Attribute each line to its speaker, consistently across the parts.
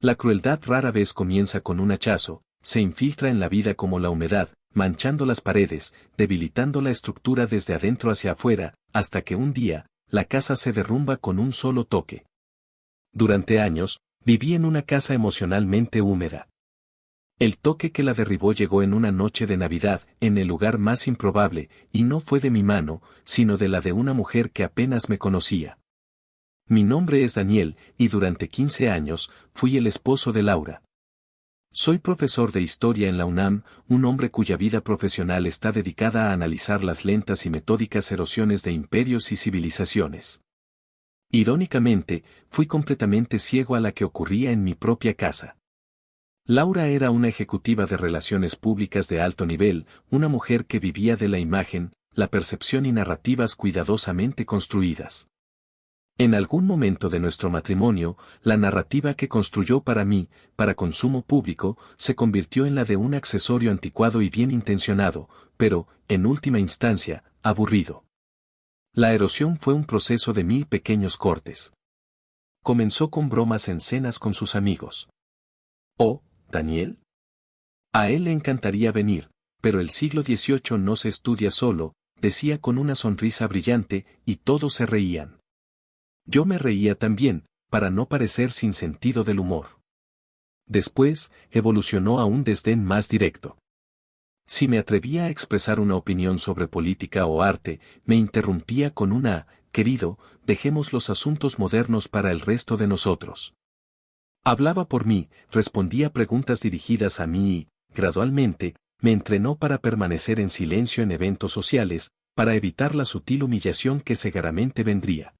Speaker 1: La crueldad rara vez comienza con un hachazo, se infiltra en la vida como la humedad, manchando las paredes, debilitando la estructura desde adentro hacia afuera, hasta que un día, la casa se derrumba con un solo toque. Durante años, viví en una casa emocionalmente húmeda. El toque que la derribó llegó en una noche de Navidad, en el lugar más improbable, y no fue de mi mano, sino de la de una mujer que apenas me conocía. Mi nombre es Daniel, y durante 15 años, fui el esposo de Laura. Soy profesor de historia en la UNAM, un hombre cuya vida profesional está dedicada a analizar las lentas y metódicas erosiones de imperios y civilizaciones. Irónicamente, fui completamente ciego a la que ocurría en mi propia casa. Laura era una ejecutiva de relaciones públicas de alto nivel, una mujer que vivía de la imagen, la percepción y narrativas cuidadosamente construidas. En algún momento de nuestro matrimonio, la narrativa que construyó para mí, para consumo público, se convirtió en la de un accesorio anticuado y bien intencionado, pero, en última instancia, aburrido. La erosión fue un proceso de 1000 pequeños cortes. Comenzó con bromas en cenas con sus amigos. ¿Oh, Daniel? A él le encantaría venir, pero el siglo XVIII no se estudia solo, decía con una sonrisa brillante, y todos se reían. Yo me reía también, para no parecer sin sentido del humor. Después, evolucionó a un desdén más directo. Si me atrevía a expresar una opinión sobre política o arte, me interrumpía con una, querido, dejemos los asuntos modernos para el resto de nosotros. Hablaba por mí, respondía preguntas dirigidas a mí y, gradualmente, me entrenó para permanecer en silencio en eventos sociales, para evitar la sutil humillación que segaramente vendría.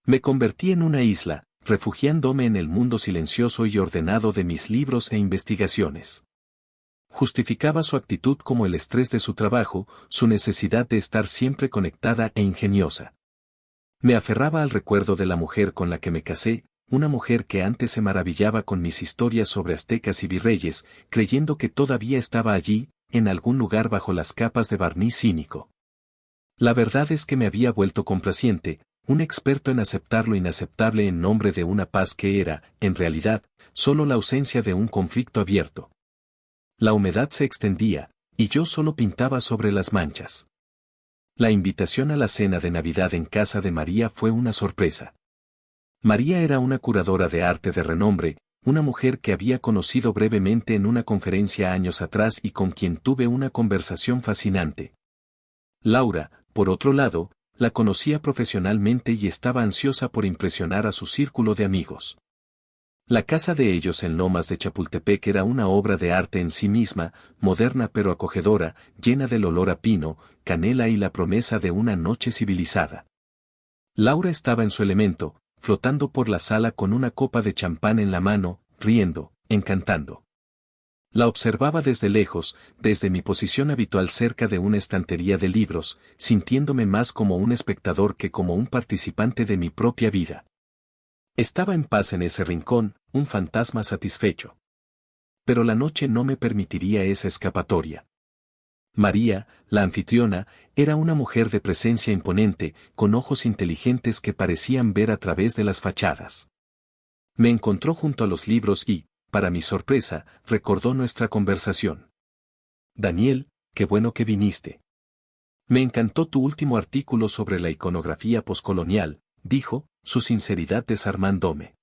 Speaker 1: Me convertí en una isla, refugiándome en el mundo silencioso y ordenado de mis libros e investigaciones. Justificaba su actitud como el estrés de su trabajo, su necesidad de estar siempre conectada e ingeniosa. Me aferraba al recuerdo de la mujer con la que me casé, una mujer que antes se maravillaba con mis historias sobre aztecas y virreyes, creyendo que todavía estaba allí, en algún lugar bajo las capas de barniz cínico. La verdad es que me había vuelto complaciente, un experto en aceptar lo inaceptable en nombre de una paz que era, en realidad, solo la ausencia de un conflicto abierto. La humedad se extendía, y yo solo pintaba sobre las manchas. La invitación a la cena de Navidad en casa de María fue una sorpresa. María era una curadora de arte de renombre, una mujer que había conocido brevemente en una conferencia años atrás y con quien tuve una conversación fascinante. Laura, por otro lado, la conocía profesionalmente y estaba ansiosa por impresionar a su círculo de amigos. La casa de ellos en Lomas de Chapultepec era una obra de arte en sí misma, moderna pero acogedora, llena del olor a pino, canela y la promesa de una noche civilizada. Laura estaba en su elemento, flotando por la sala con una copa de champán en la mano, riendo, encantando. La observaba desde lejos, desde mi posición habitual cerca de una estantería de libros, sintiéndome más como un espectador que como un participante de mi propia vida. Estaba en paz en ese rincón, un fantasma satisfecho. Pero la noche no me permitiría esa escapatoria. María, la anfitriona, era una mujer de presencia imponente, con ojos inteligentes que parecían ver a través de las fachadas. Me encontró junto a los libros y, para mi sorpresa, recordó nuestra conversación. Daniel, qué bueno que viniste. Me encantó tu último artículo sobre la iconografía poscolonial, dijo, su sinceridad desarmándome.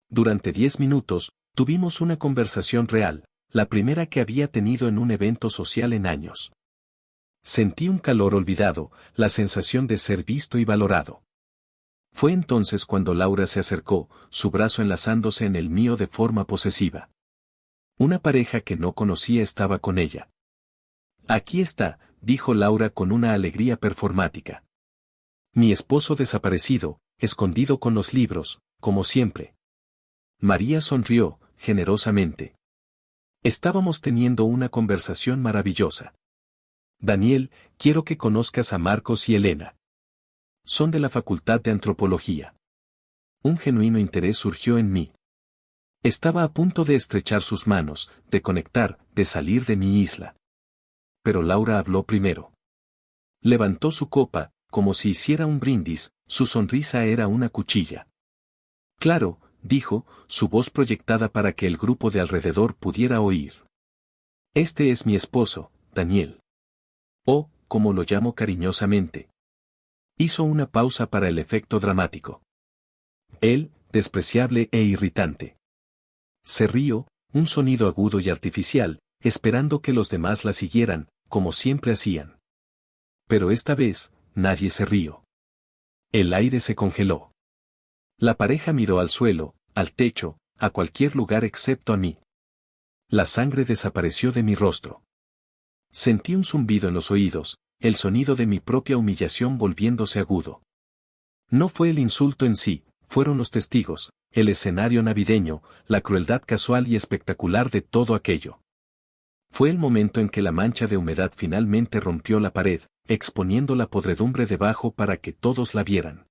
Speaker 1: Durante 10 minutos, tuvimos una conversación real, la primera que había tenido en un evento social en años. Sentí un calor olvidado, la sensación de ser visto y valorado. Fue entonces cuando Laura se acercó, su brazo enlazándose en el mío de forma posesiva. Una pareja que no conocía estaba con ella. Aquí está, dijo Laura con una alegría performática. Mi esposo desaparecido, escondido con los libros, como siempre. María sonrió, generosamente. Estábamos teniendo una conversación maravillosa. Daniel, quiero que conozcas a Marcos y Elena. Son de la Facultad de Antropología. Un genuino interés surgió en mí. Estaba a punto de estrechar sus manos, de conectar, de salir de mi isla. Pero Laura habló primero. Levantó su copa, como si hiciera un brindis, su sonrisa era una cuchilla. Claro, dijo, su voz proyectada para que el grupo de alrededor pudiera oír. Este es mi esposo, Daniel. O, como lo llamo cariñosamente. Hizo una pausa para el efecto dramático. Él, despreciable e irritante. Se rió, un sonido agudo y artificial, esperando que los demás la siguieran, como siempre hacían. Pero esta vez, nadie se rió. El aire se congeló. La pareja miró al suelo, al techo, a cualquier lugar excepto a mí. La sangre desapareció de mi rostro. Sentí un zumbido en los oídos, el sonido de mi propia humillación volviéndose agudo. No fue el insulto en sí, fueron los testigos, el escenario navideño, la crueldad casual y espectacular de todo aquello. Fue el momento en que la mancha de humedad finalmente rompió la pared, exponiendo la podredumbre debajo para que todos la vieran.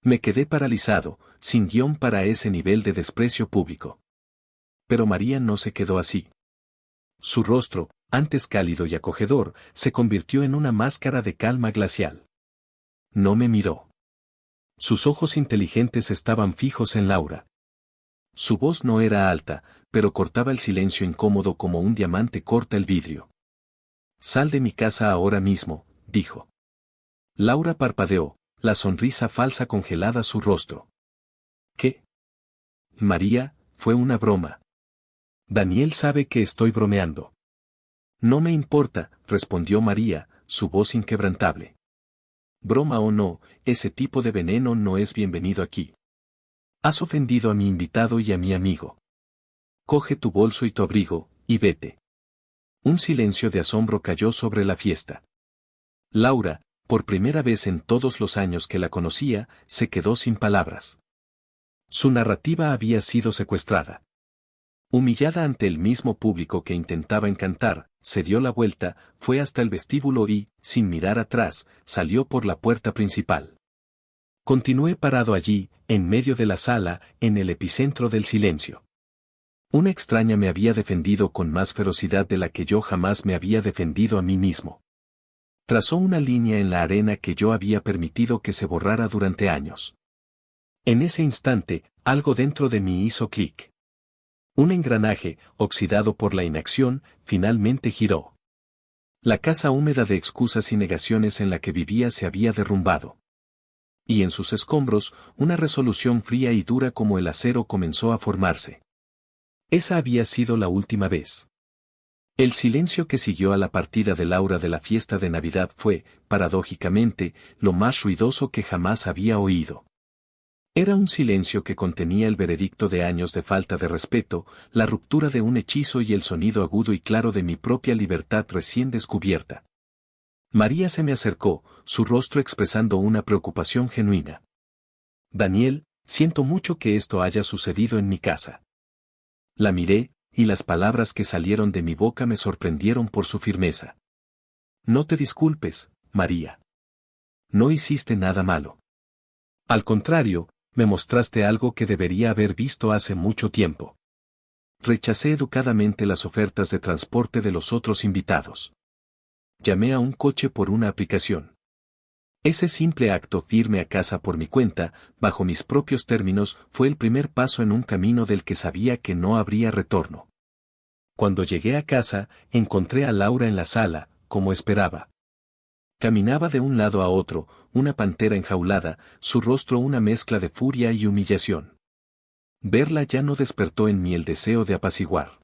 Speaker 1: Me quedé paralizado, sin guión para ese nivel de desprecio público. Pero María no se quedó así. Su rostro, antes cálido y acogedor, se convirtió en una máscara de calma glacial. No me miró. Sus ojos inteligentes estaban fijos en Laura. Su voz no era alta, pero cortaba el silencio incómodo como un diamante corta el vidrio. Sal de mi casa ahora mismo, dijo. Laura parpadeó, la sonrisa falsa congelada su rostro. ¿Qué? María, fue una broma. Daniel sabe que estoy bromeando. No me importa, respondió María, su voz inquebrantable. Broma o no, ese tipo de veneno no es bienvenido aquí. Has ofendido a mi invitado y a mi amigo. Coge tu bolso y tu abrigo, y vete. Un silencio de asombro cayó sobre la fiesta. Laura, por primera vez en todos los años que la conocía, se quedó sin palabras. Su narrativa había sido secuestrada. Humillada ante el mismo público que intentaba encantar, se dio la vuelta, fue hasta el vestíbulo y, sin mirar atrás, salió por la puerta principal. Continué parado allí, en medio de la sala, en el epicentro del silencio. Una extraña me había defendido con más ferocidad de la que yo jamás me había defendido a mí mismo. Trazó una línea en la arena que yo había permitido que se borrara durante años. En ese instante, algo dentro de mí hizo clic. Un engranaje, oxidado por la inacción, finalmente giró. La casa húmeda de excusas y negaciones en la que vivía se había derrumbado. Y en sus escombros, una resolución fría y dura como el acero comenzó a formarse. Esa había sido la última vez. El silencio que siguió a la partida de Laura de la fiesta de Navidad fue, paradójicamente, lo más ruidoso que jamás había oído. Era un silencio que contenía el veredicto de años de falta de respeto, la ruptura de un hechizo y el sonido agudo y claro de mi propia libertad recién descubierta. María se me acercó, su rostro expresando una preocupación genuina. Daniel, siento mucho que esto haya sucedido en mi casa. La miré, y las palabras que salieron de mi boca me sorprendieron por su firmeza. No te disculpes, María. No hiciste nada malo. Al contrario, me mostraste algo que debería haber visto hace mucho tiempo. Rechacé educadamente las ofertas de transporte de los otros invitados. Llamé a un coche por una aplicación. Ese simple acto de irme a casa por mi cuenta, bajo mis propios términos, fue el primer paso en un camino del que sabía que no habría retorno. Cuando llegué a casa, encontré a Laura en la sala, como esperaba. Caminaba de un lado a otro, una pantera enjaulada, su rostro una mezcla de furia y humillación. Verla ya no despertó en mí el deseo de apaciguar.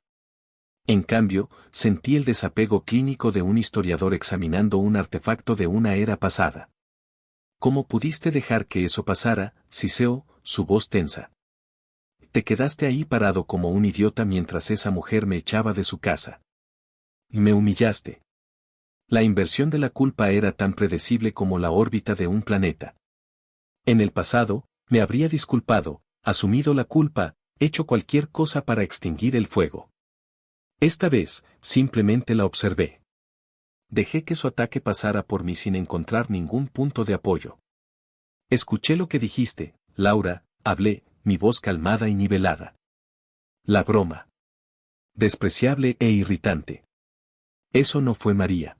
Speaker 1: En cambio, sentí el desapego clínico de un historiador examinando un artefacto de una era pasada. ¿Cómo pudiste dejar que eso pasara, Siseo? Su voz tensa. Te quedaste ahí parado como un idiota mientras esa mujer me echaba de su casa. Me humillaste. La inversión de la culpa era tan predecible como la órbita de un planeta. En el pasado, me habría disculpado, asumido la culpa, hecho cualquier cosa para extinguir el fuego. Esta vez, simplemente la observé. Dejé que su ataque pasara por mí sin encontrar ningún punto de apoyo. Escuché lo que dijiste, Laura, hablé, mi voz calmada y nivelada. La broma. Despreciable e irritante. Eso no fue María.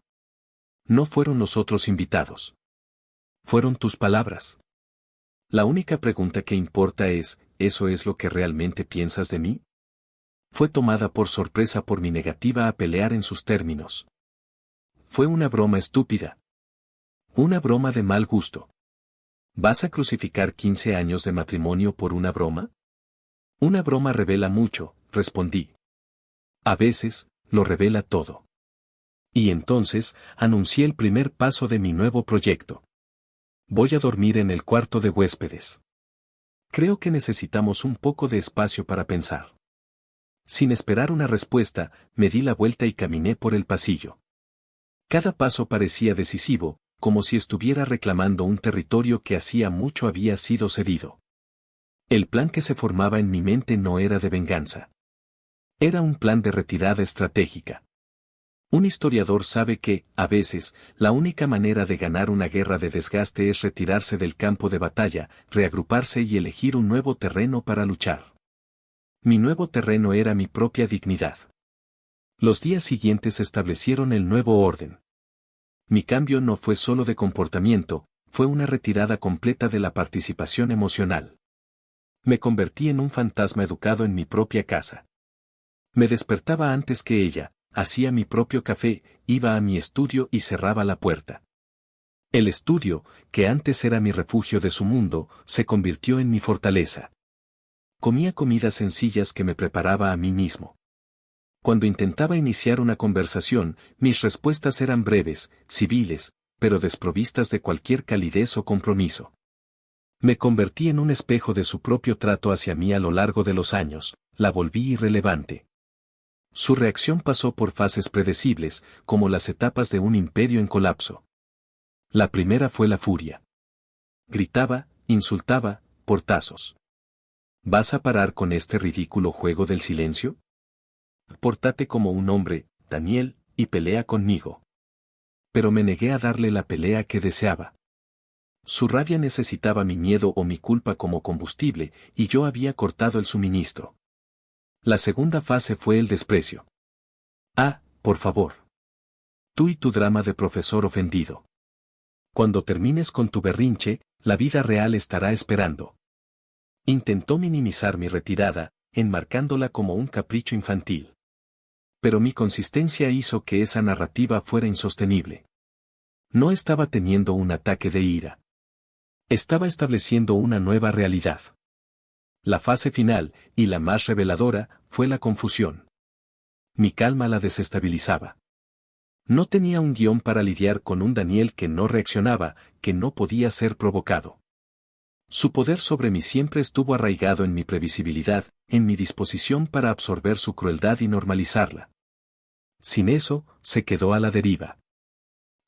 Speaker 1: No fueron los otros invitados. Fueron tus palabras. La única pregunta que importa es, ¿eso es lo que realmente piensas de mí? Fue tomada por sorpresa por mi negativa a pelear en sus términos. Fue una broma estúpida. Una broma de mal gusto. ¿Vas a crucificar 15 años de matrimonio por una broma? Una broma revela mucho, respondí. A veces, lo revela todo. Y entonces, anuncié el primer paso de mi nuevo proyecto. Voy a dormir en el cuarto de huéspedes. Creo que necesitamos un poco de espacio para pensar. Sin esperar una respuesta, me di la vuelta y caminé por el pasillo. Cada paso parecía decisivo, como si estuviera reclamando un territorio que hacía mucho había sido cedido. El plan que se formaba en mi mente no era de venganza. Era un plan de retirada estratégica. Un historiador sabe que, a veces, la única manera de ganar una guerra de desgaste es retirarse del campo de batalla, reagruparse y elegir un nuevo terreno para luchar. Mi nuevo terreno era mi propia dignidad. Los días siguientes establecieron el nuevo orden. Mi cambio no fue solo de comportamiento, fue una retirada completa de la participación emocional. Me convertí en un fantasma educado en mi propia casa. Me despertaba antes que ella, hacía mi propio café, iba a mi estudio y cerraba la puerta. El estudio, que antes era mi refugio de su mundo, se convirtió en mi fortaleza. Comía comidas sencillas que me preparaba a mí mismo. Cuando intentaba iniciar una conversación, mis respuestas eran breves, civiles, pero desprovistas de cualquier calidez o compromiso. Me convertí en un espejo de su propio trato hacia mí a lo largo de los años, la volví irrelevante. Su reacción pasó por fases predecibles, como las etapas de un imperio en colapso. La primera fue la furia. Gritaba, insultaba, portazos. ¿Vas a parar con este ridículo juego del silencio? Pórtate como un hombre, Daniel, y pelea conmigo. Pero me negué a darle la pelea que deseaba. Su rabia necesitaba mi miedo o mi culpa como combustible, y yo había cortado el suministro. La segunda fase fue el desprecio. Ah, por favor. Tú y tu drama de profesor ofendido. Cuando termines con tu berrinche, la vida real estará esperando. Intentó minimizar mi retirada, enmarcándola como un capricho infantil. Pero mi consistencia hizo que esa narrativa fuera insostenible. No estaba teniendo un ataque de ira. Estaba estableciendo una nueva realidad. La fase final, y la más reveladora, fue la confusión. Mi calma la desestabilizaba. No tenía un guión para lidiar con un Daniel que no reaccionaba, que no podía ser provocado. Su poder sobre mí siempre estuvo arraigado en mi previsibilidad, en mi disposición para absorber su crueldad y normalizarla. Sin eso, se quedó a la deriva.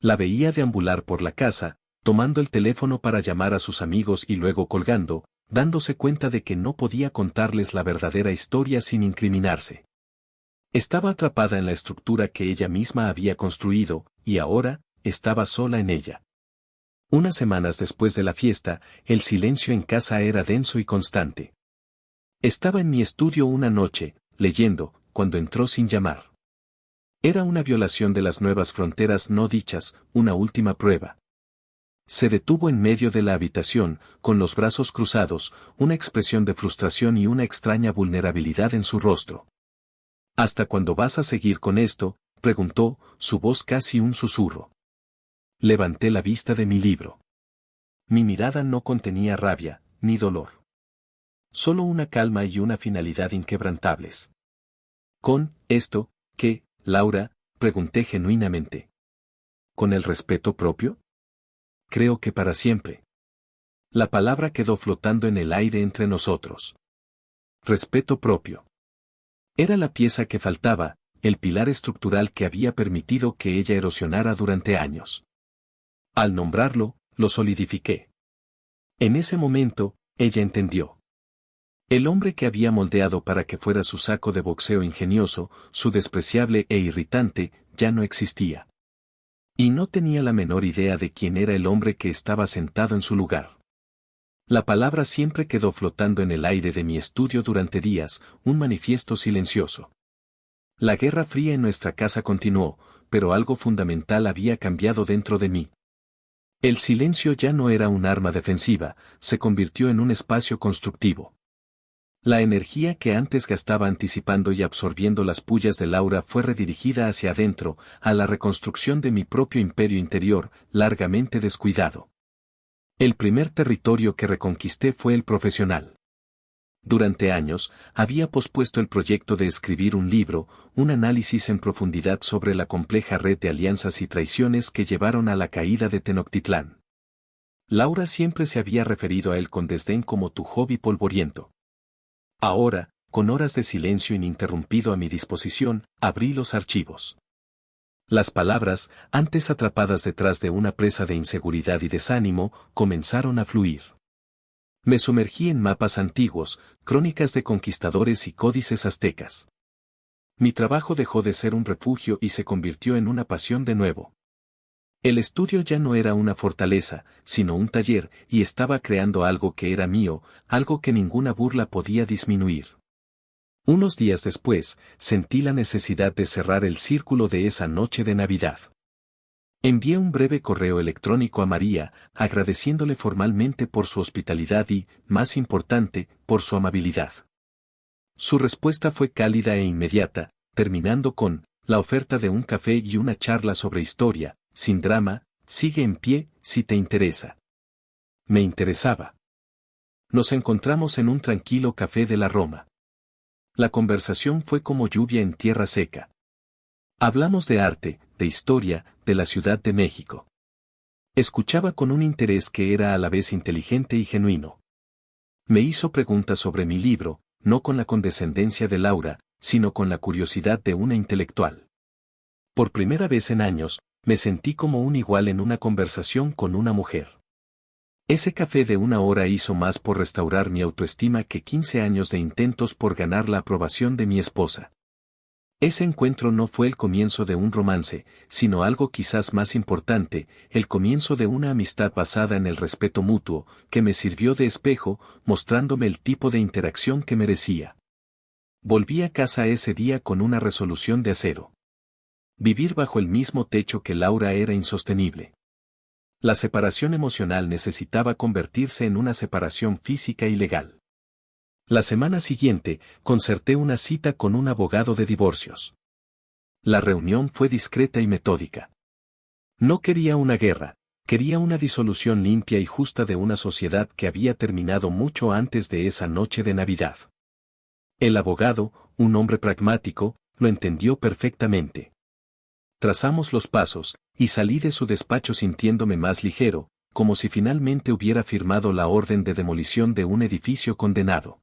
Speaker 1: La veía deambular por la casa, tomando el teléfono para llamar a sus amigos y luego colgando, dándose cuenta de que no podía contarles la verdadera historia sin incriminarse. Estaba atrapada en la estructura que ella misma había construido, y ahora, estaba sola en ella. Unas semanas después de la fiesta, el silencio en casa era denso y constante. Estaba en mi estudio una noche, leyendo, cuando entró sin llamar. Era una violación de las nuevas fronteras no dichas, una última prueba. Se detuvo en medio de la habitación, con los brazos cruzados, una expresión de frustración y una extraña vulnerabilidad en su rostro. ¿Hasta cuándo vas a seguir con esto?, preguntó, su voz casi un susurro. Levanté la vista de mi libro. Mi mirada no contenía rabia, ni dolor. Solo una calma y una finalidad inquebrantables. ¿Con esto, qué, Laura?, pregunté genuinamente. ¿Con el respeto propio? Creo que para siempre. La palabra quedó flotando en el aire entre nosotros. Respeto propio. Era la pieza que faltaba, el pilar estructural que había permitido que ella erosionara durante años. Al nombrarlo, lo solidifiqué. En ese momento, ella entendió. El hombre que había moldeado para que fuera su saco de boxeo ingenioso, su despreciable e irritante, ya no existía. Y no tenía la menor idea de quién era el hombre que estaba sentado en su lugar. La palabra siempre quedó flotando en el aire de mi estudio durante días, un manifiesto silencioso. La guerra fría en nuestra casa continuó, pero algo fundamental había cambiado dentro de mí. El silencio ya no era un arma defensiva, se convirtió en un espacio constructivo. La energía que antes gastaba anticipando y absorbiendo las pullas de Laura fue redirigida hacia adentro, a la reconstrucción de mi propio imperio interior, largamente descuidado. El primer territorio que reconquisté fue el profesional. Durante años, había pospuesto el proyecto de escribir un libro, un análisis en profundidad sobre la compleja red de alianzas y traiciones que llevaron a la caída de Tenochtitlán. Laura siempre se había referido a él con desdén como tu hobby polvoriento. Ahora, con horas de silencio ininterrumpido a mi disposición, abrí los archivos. Las palabras, antes atrapadas detrás de una presa de inseguridad y desánimo, comenzaron a fluir. Me sumergí en mapas antiguos, crónicas de conquistadores y códices aztecas. Mi trabajo dejó de ser un refugio y se convirtió en una pasión de nuevo. El estudio ya no era una fortaleza, sino un taller, y estaba creando algo que era mío, algo que ninguna burla podía disminuir. Unos días después, sentí la necesidad de cerrar el círculo de esa noche de Navidad. Envié un breve correo electrónico a María, agradeciéndole formalmente por su hospitalidad y, más importante, por su amabilidad. Su respuesta fue cálida e inmediata, terminando con la oferta de un café y una charla sobre historia, sin drama, sigue en pie, si te interesa. Me interesaba. Nos encontramos en un tranquilo café de la Roma. La conversación fue como lluvia en tierra seca. Hablamos de arte, de historia, de la Ciudad de México. Escuchaba con un interés que era a la vez inteligente y genuino. Me hizo preguntas sobre mi libro, no con la condescendencia de Laura, sino con la curiosidad de una intelectual. Por primera vez en años, me sentí como un igual en una conversación con una mujer. Ese café de una hora hizo más por restaurar mi autoestima que 15 años de intentos por ganar la aprobación de mi esposa. Ese encuentro no fue el comienzo de un romance, sino algo quizás más importante, el comienzo de una amistad basada en el respeto mutuo, que me sirvió de espejo, mostrándome el tipo de interacción que merecía. Volví a casa ese día con una resolución de acero. Vivir bajo el mismo techo que Laura era insostenible. La separación emocional necesitaba convertirse en una separación física y legal. La semana siguiente, concerté una cita con un abogado de divorcios. La reunión fue discreta y metódica. No quería una guerra, quería una disolución limpia y justa de una sociedad que había terminado mucho antes de esa noche de Navidad. El abogado, un hombre pragmático, lo entendió perfectamente. Trazamos los pasos, y salí de su despacho sintiéndome más ligero, como si finalmente hubiera firmado la orden de demolición de un edificio condenado.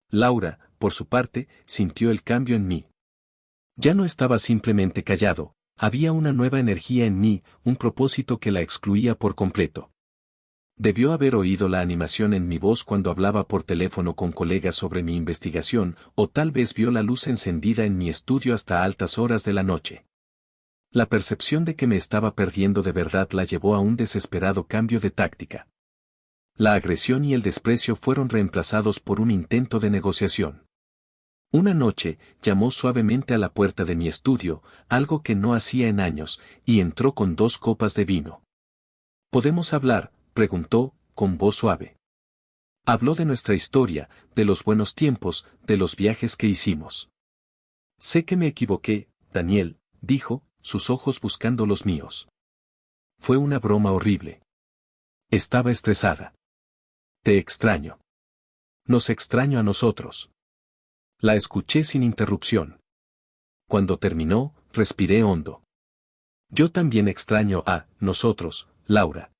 Speaker 1: Laura, por su parte, sintió el cambio en mí. Ya no estaba simplemente callado, había una nueva energía en mí, un propósito que la excluía por completo. Debió haber oído la animación en mi voz cuando hablaba por teléfono con colegas sobre mi investigación, o tal vez vio la luz encendida en mi estudio hasta altas horas de la noche. La percepción de que me estaba perdiendo de verdad la llevó a un desesperado cambio de táctica. La agresión y el desprecio fueron reemplazados por un intento de negociación. Una noche, llamó suavemente a la puerta de mi estudio, algo que no hacía en años, y entró con 2 copas de vino. ¿Podemos hablar?, preguntó, con voz suave. Habló de nuestra historia, de los buenos tiempos, de los viajes que hicimos. Sé que me equivoqué, Daniel, dijo, sus ojos buscando los míos. Fue una broma horrible. Estaba estresada. Te extraño. Nos extraño a nosotros. La escuché sin interrupción. Cuando terminó, respiré hondo. Yo también extraño a nosotros, Laura.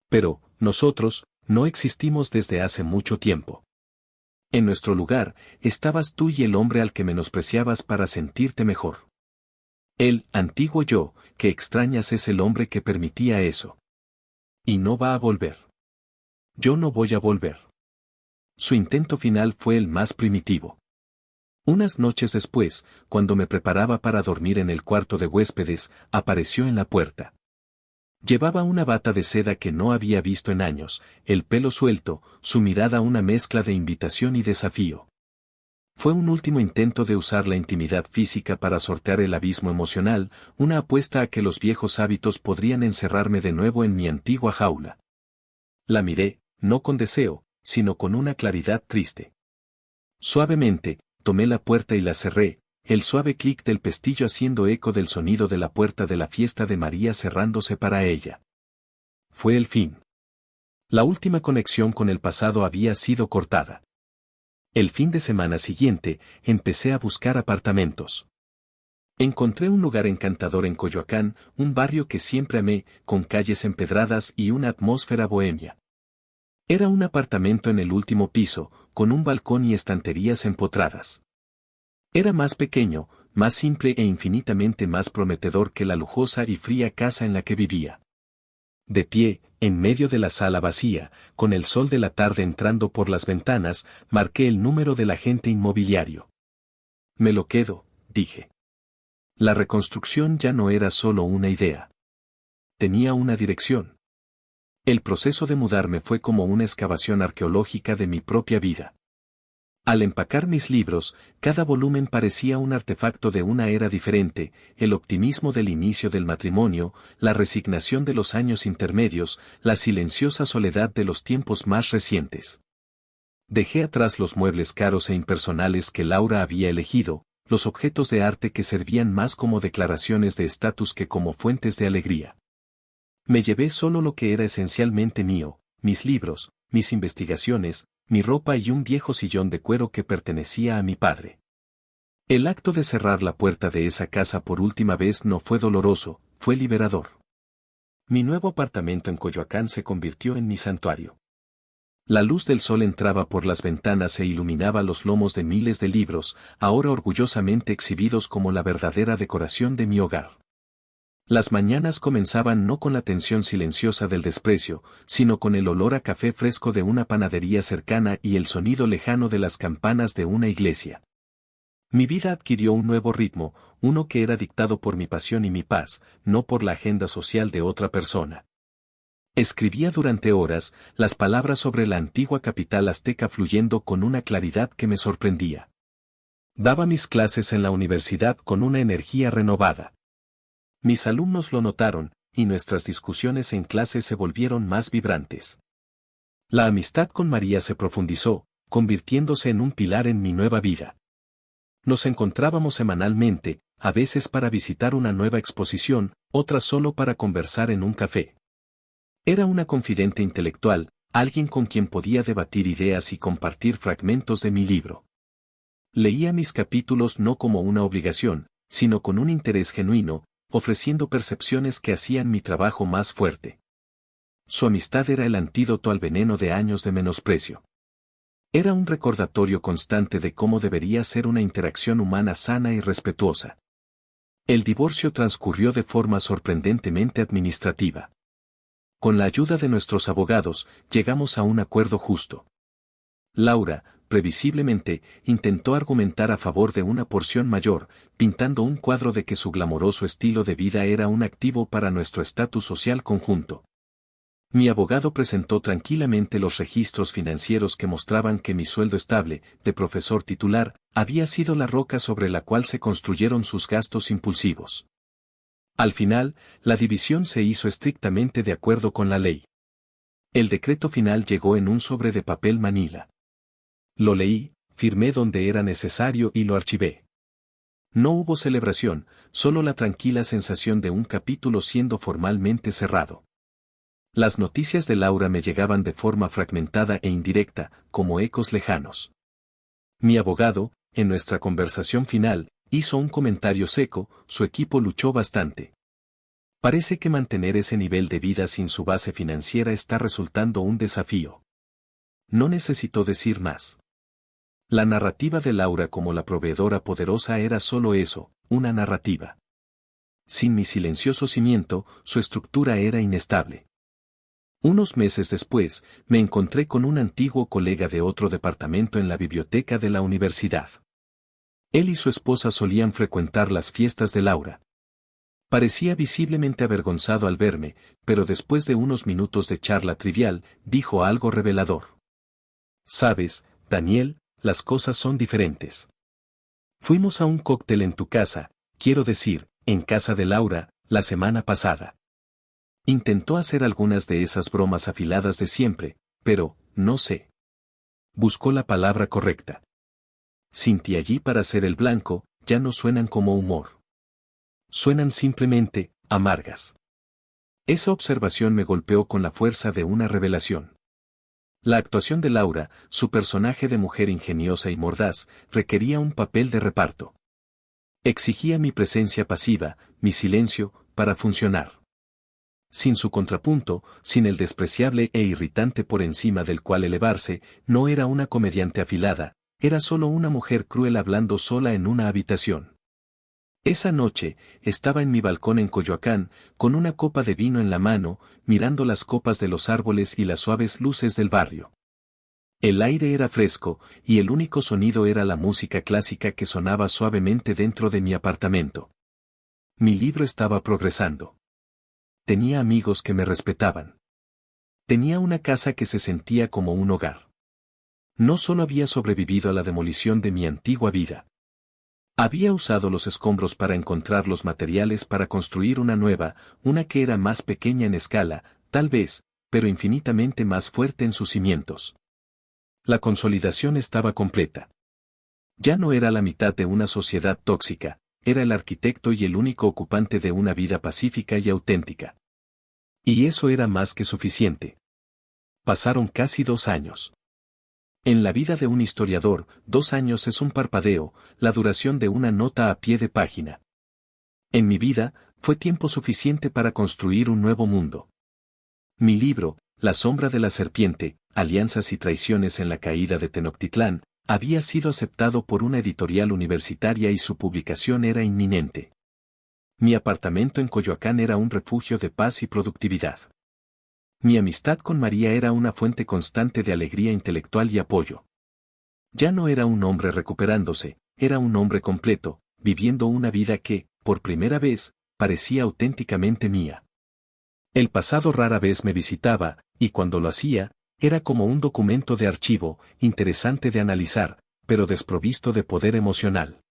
Speaker 1: Pero, nosotros, no existimos desde hace mucho tiempo. En nuestro lugar, estabas tú y el hombre al que menospreciabas para sentirte mejor. El antiguo yo, que extrañas es el hombre que permitía eso. Y no va a volver. Yo no voy a volver. Su intento final fue el más primitivo. Unas noches después, cuando me preparaba para dormir en el cuarto de huéspedes, apareció en la puerta. Llevaba una bata de seda que no había visto en años, el pelo suelto, su mirada una mezcla de invitación y desafío. Fue un último intento de usar la intimidad física para sortear el abismo emocional, una apuesta a que los viejos hábitos podrían encerrarme de nuevo en mi antigua jaula. La miré, no con deseo, sino con una claridad triste. Suavemente, tomé la puerta y la cerré, el suave clic del pestillo haciendo eco del sonido de la puerta de la fiesta de María cerrándose para ella. Fue el fin. La última conexión con el pasado había sido cortada. El fin de semana siguiente, empecé a buscar apartamentos. Encontré un lugar encantador en Coyoacán, un barrio que siempre amé, con calles empedradas y una atmósfera bohemia. Era un apartamento en el último piso, con un balcón y estanterías empotradas. Era más pequeño, más simple e infinitamente más prometedor que la lujosa y fría casa en la que vivía. De pie, en medio de la sala vacía, con el sol de la tarde entrando por las ventanas, marqué el número del agente inmobiliario. Me lo quedo, dije. La reconstrucción ya no era solo una idea. Tenía una dirección. El proceso de mudarme fue como una excavación arqueológica de mi propia vida. Al empacar mis libros, cada volumen parecía un artefacto de una era diferente, el optimismo del inicio del matrimonio, la resignación de los años intermedios, la silenciosa soledad de los tiempos más recientes. Dejé atrás los muebles caros e impersonales que Laura había elegido, los objetos de arte que servían más como declaraciones de estatus que como fuentes de alegría. Me llevé solo lo que era esencialmente mío, mis libros, mis investigaciones, mi ropa y un viejo sillón de cuero que pertenecía a mi padre. El acto de cerrar la puerta de esa casa por última vez no fue doloroso, fue liberador. Mi nuevo apartamento en Coyoacán se convirtió en mi santuario. La luz del sol entraba por las ventanas e iluminaba los lomos de miles de libros, ahora orgullosamente exhibidos como la verdadera decoración de mi hogar. Las mañanas comenzaban no con la tensión silenciosa del desprecio, sino con el olor a café fresco de una panadería cercana y el sonido lejano de las campanas de una iglesia. Mi vida adquirió un nuevo ritmo, uno que era dictado por mi pasión y mi paz, no por la agenda social de otra persona. Escribía durante horas, las palabras sobre la antigua capital azteca fluyendo con una claridad que me sorprendía. Daba mis clases en la universidad con una energía renovada. Mis alumnos lo notaron, y nuestras discusiones en clase se volvieron más vibrantes. La amistad con María se profundizó, convirtiéndose en un pilar en mi nueva vida. Nos encontrábamos semanalmente, a veces para visitar una nueva exposición, otras solo para conversar en un café. Era una confidente intelectual, alguien con quien podía debatir ideas y compartir fragmentos de mi libro. Leía mis capítulos no como una obligación, sino con un interés genuino, ofreciendo percepciones que hacían mi trabajo más fuerte. Su amistad era el antídoto al veneno de años de menosprecio. Era un recordatorio constante de cómo debería ser una interacción humana sana y respetuosa. El divorcio transcurrió de forma sorprendentemente administrativa. Con la ayuda de nuestros abogados, llegamos a un acuerdo justo. Laura, previsiblemente, intentó argumentar a favor de una porción mayor, pintando un cuadro de que su glamoroso estilo de vida era un activo para nuestro estatus social conjunto. Mi abogado presentó tranquilamente los registros financieros que mostraban que mi sueldo estable, de profesor titular, había sido la roca sobre la cual se construyeron sus gastos impulsivos. Al final, la división se hizo estrictamente de acuerdo con la ley. El decreto final llegó en un sobre de papel manila. Lo leí, firmé donde era necesario y lo archivé. No hubo celebración, solo la tranquila sensación de un capítulo siendo formalmente cerrado. Las noticias de Laura me llegaban de forma fragmentada e indirecta, como ecos lejanos. Mi abogado, en nuestra conversación final, hizo un comentario seco, su equipo luchó bastante. Parece que mantener ese nivel de vida sin su base financiera está resultando un desafío. No necesitó decir más. La narrativa de Laura como la proveedora poderosa era solo eso, una narrativa. Sin mi silencioso cimiento, su estructura era inestable. Unos meses después, me encontré con un antiguo colega de otro departamento en la biblioteca de la universidad. Él y su esposa solían frecuentar las fiestas de Laura. Parecía visiblemente avergonzado al verme, pero después de unos minutos de charla trivial, dijo algo revelador. «Sabes, Daniel, las cosas son diferentes. Fuimos a un cóctel en tu casa, quiero decir, en casa de Laura, la semana pasada. Intentó hacer algunas de esas bromas afiladas de siempre, pero, no sé. Buscó la palabra correcta. sin ti allí para ser el blanco, ya no suenan como humor. Suenan simplemente, amargas. Esa observación me golpeó con la fuerza de una revelación. La actuación de Laura, su personaje de mujer ingeniosa y mordaz, requería un papel de reparto. Exigía mi presencia pasiva, mi silencio, para funcionar. Sin su contrapunto, sin el despreciable e irritante por encima del cual elevarse, no era una comediante afilada, era solo una mujer cruel hablando sola en una habitación. Esa noche, estaba en mi balcón en Coyoacán, con una copa de vino en la mano, mirando las copas de los árboles y las suaves luces del barrio. El aire era fresco, y el único sonido era la música clásica que sonaba suavemente dentro de mi apartamento. Mi libro estaba progresando. Tenía amigos que me respetaban. Tenía una casa que se sentía como un hogar. No solo había sobrevivido a la demolición de mi antigua vida. Había usado los escombros para encontrar los materiales para construir una nueva, una que era más pequeña en escala, tal vez, pero infinitamente más fuerte en sus cimientos. La consolidación estaba completa. Ya no era la mitad de una sociedad tóxica, era el arquitecto y el único ocupante de una vida pacífica y auténtica. Y eso era más que suficiente. Pasaron casi 2 años. En la vida de un historiador, 2 años es un parpadeo, la duración de una nota a pie de página. En mi vida, fue tiempo suficiente para construir un nuevo mundo. Mi libro, La sombra de la serpiente, alianzas y traiciones en la caída de Tenochtitlán, había sido aceptado por una editorial universitaria y su publicación era inminente. Mi apartamento en Coyoacán era un refugio de paz y productividad. Mi amistad con María era una fuente constante de alegría intelectual y apoyo. Ya no era un hombre recuperándose, era un hombre completo, viviendo una vida que, por primera vez, parecía auténticamente mía. El pasado rara vez me visitaba, y cuando lo hacía, era como un documento de archivo, interesante de analizar, pero desprovisto de poder emocional.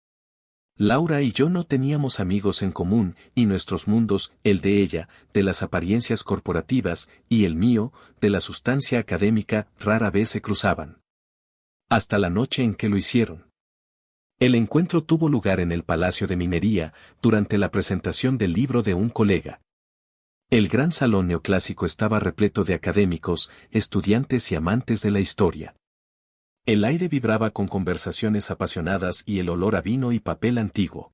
Speaker 1: Laura y yo no teníamos amigos en común, y nuestros mundos, el de ella, de las apariencias corporativas, y el mío, de la sustancia académica, rara vez se cruzaban. Hasta la noche en que lo hicieron. El encuentro tuvo lugar en el Palacio de Minería, durante la presentación del libro de un colega. El gran salón neoclásico estaba repleto de académicos, estudiantes y amantes de la historia. El aire vibraba con conversaciones apasionadas y el olor a vino y papel antiguo.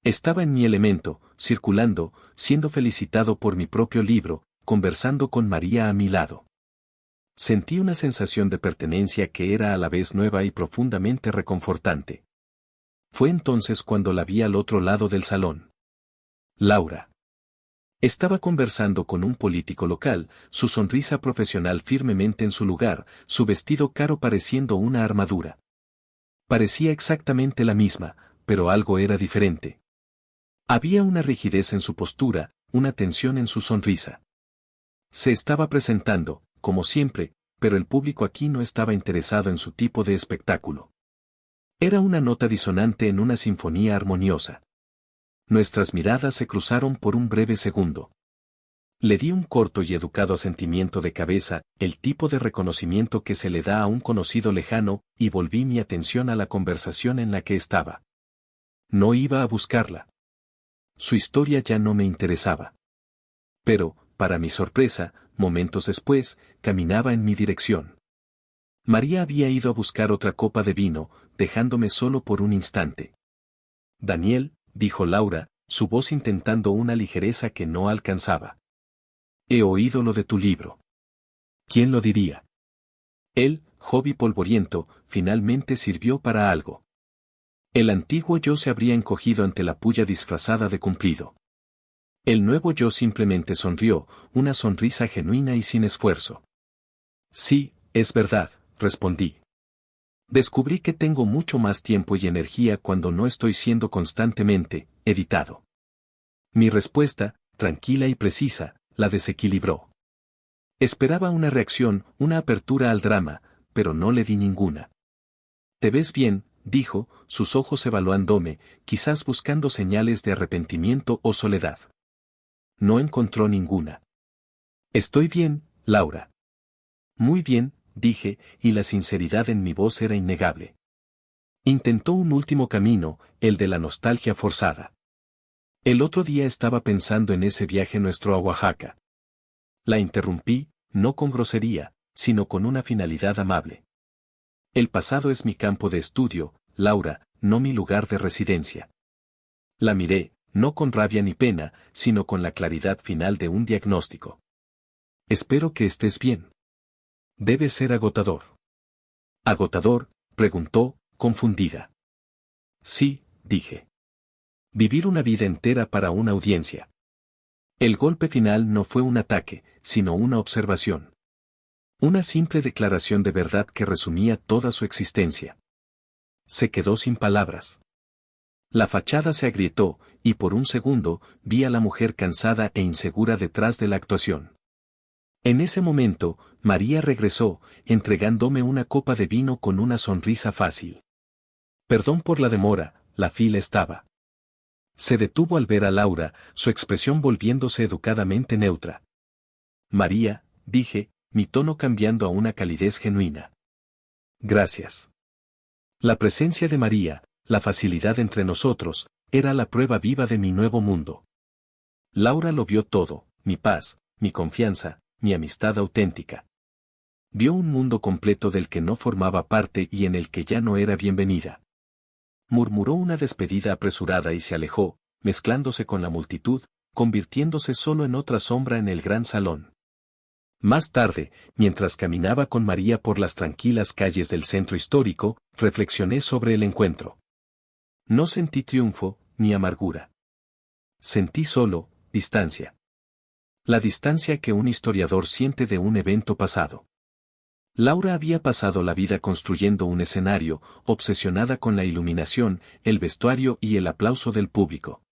Speaker 1: Estaba en mi elemento, circulando, siendo felicitado por mi propio libro, conversando con María a mi lado. Sentí una sensación de pertenencia que era a la vez nueva y profundamente reconfortante. Fue entonces cuando la vi al otro lado del salón. Laura. Estaba conversando con un político local, su sonrisa profesional firmemente en su lugar, su vestido caro pareciendo una armadura. Parecía exactamente la misma, pero algo era diferente. Había una rigidez en su postura, una tensión en su sonrisa. Se estaba presentando, como siempre, pero el público aquí no estaba interesado en su tipo de espectáculo. Era una nota disonante en una sinfonía armoniosa. Nuestras miradas se cruzaron por un breve segundo. Le di un corto y educado asentimiento de cabeza, el tipo de reconocimiento que se le da a un conocido lejano, y volví mi atención a la conversación en la que estaba. No iba a buscarla. Su historia ya no me interesaba. Pero, para mi sorpresa, momentos después, caminaba en mi dirección. María había ido a buscar otra copa de vino, dejándome solo por un instante. Daniel, dijo Laura, su voz intentando una ligereza que no alcanzaba. He oído lo de tu libro. ¿Quién lo diría? El hobby polvoriento, finalmente sirvió para algo. El antiguo yo se habría encogido ante la puya disfrazada de cumplido. El nuevo yo simplemente sonrió, una sonrisa genuina y sin esfuerzo. Sí, es verdad, respondí. Descubrí que tengo mucho más tiempo y energía cuando no estoy siendo constantemente editado. Mi respuesta, tranquila y precisa, la desequilibró. Esperaba una reacción, una apertura al drama, pero no le di ninguna. «Te ves bien», dijo, sus ojos evaluándome, quizás buscando señales de arrepentimiento o soledad. No encontró ninguna. «Estoy bien, Laura». «Muy bien», dije, y la sinceridad en mi voz era innegable. Intentó un último camino, el de la nostalgia forzada. El otro día estaba pensando en ese viaje nuestro a Oaxaca. La interrumpí, no con grosería, sino con una finalidad amable. El pasado es mi campo de estudio, Laura, no mi lugar de residencia. La miré, no con rabia ni pena, sino con la claridad final de un diagnóstico. Espero que estés bien. Debe ser agotador. ¿Agotador?, preguntó, confundida. Sí, dije. Vivir una vida entera para una audiencia. El golpe final no fue un ataque, sino una observación. Una simple declaración de verdad que resumía toda su existencia. Se quedó sin palabras. La fachada se agrietó, y por un segundo, vi a la mujer cansada e insegura detrás de la actuación. En ese momento, María regresó, entregándome una copa de vino con una sonrisa fácil. Perdón por la demora, la fila estaba. Se detuvo al ver a Laura, su expresión volviéndose educadamente neutra. María, dije, mi tono cambiando a una calidez genuina. Gracias. La presencia de María, la facilidad entre nosotros, era la prueba viva de mi nuevo mundo. Laura lo vio todo, mi paz, mi confianza, mi amistad auténtica. Vio un mundo completo del que no formaba parte y en el que ya no era bienvenida. Murmuró una despedida apresurada y se alejó, mezclándose con la multitud, convirtiéndose solo en otra sombra en el gran salón. Más tarde, mientras caminaba con María por las tranquilas calles del centro histórico, reflexioné sobre el encuentro. No sentí triunfo, ni amargura. Sentí solo, distancia. La distancia que un historiador siente de un evento pasado. Laura había pasado la vida construyendo un escenario, obsesionada con la iluminación, el vestuario y el aplauso del público.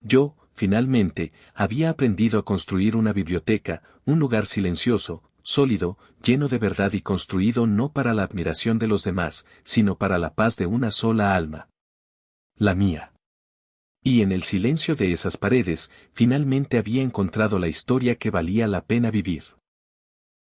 Speaker 1: Yo, finalmente, había aprendido a construir una biblioteca, un lugar silencioso, sólido, lleno de verdad y construido no para la admiración de los demás, sino para la paz de una sola alma. La mía. Y en el silencio de esas paredes, finalmente había encontrado la historia que valía la pena vivir.